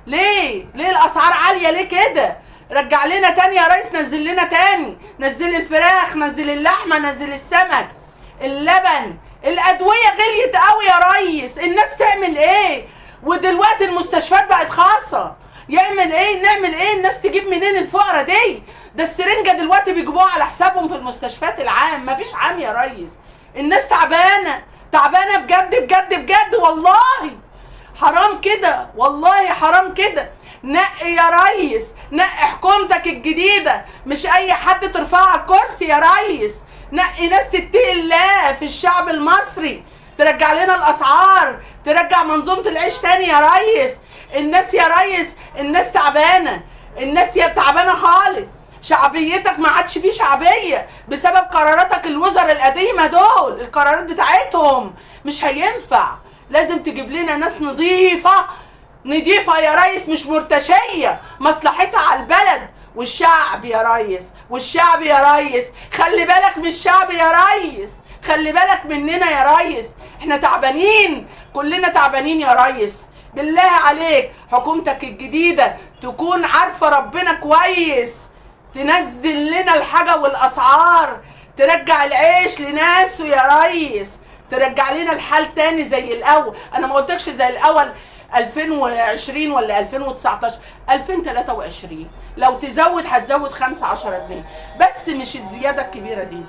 ليه الاسعار عاليه ليه كده؟ رجع لنا تاني يا ريس، نزل لنا تاني، نزل الفراخ، نزل اللحمه، نزل السمك، اللبن، الادويه غليت قوي يا ريس. الناس تعمل ايه؟ ودلوقتي المستشفيات بقت خاصه، يعمل ايه؟ نعمل ايه؟ الناس تجيب منين الفقرة دي؟ ده السرنجة دلوقتي بيجيبوها على حسابهم في المستشفيات العام، مفيش عام يا ريس. الناس تعبانة تعبانة بجد بجد بجد، والله حرام كده، والله حرام كده. نقي يا ريس، نقي حكومتك الجديدة، مش اي حد ترفعه على الكرسي يا ريس. نقي ناس تتقي الله في الشعب المصري، ترجع لنا الاسعار، ترجع منظومة العيش تاني يا ريس. الناس يا ريس، الناس تعبانة، الناس يا تعبانة خالص. شعبيتك ما عادش فيه شعبية بسبب قراراتك الوزراء القديمة دول، القرارات بتاعتهم مش هينفع. لازم تجيب لنا ناس نظيفة، نضيفة يا ريس، مش مرتشية، مصلحتها على البلد والشعب يا ريس، والشعب يا ريس. خلي بالك من الشعب يا ريس، خلي بالك مننا يا ريس، احنا تعبانين، كلنا تعبانين يا ريس. بالله عليك حكومتك الجديدة تكون عارفة ربنا كويس، تنزل لنا الحاجة والأسعار، ترجع العيش لناسه يا ريس، ترجع لنا الحال تاني زي الأول. أنا ما قلتكش زي الأول 2020 ولا 2019، 2023 لو تزود هتزود 15 جنيه بس، مش الزيادة الكبيرة دي.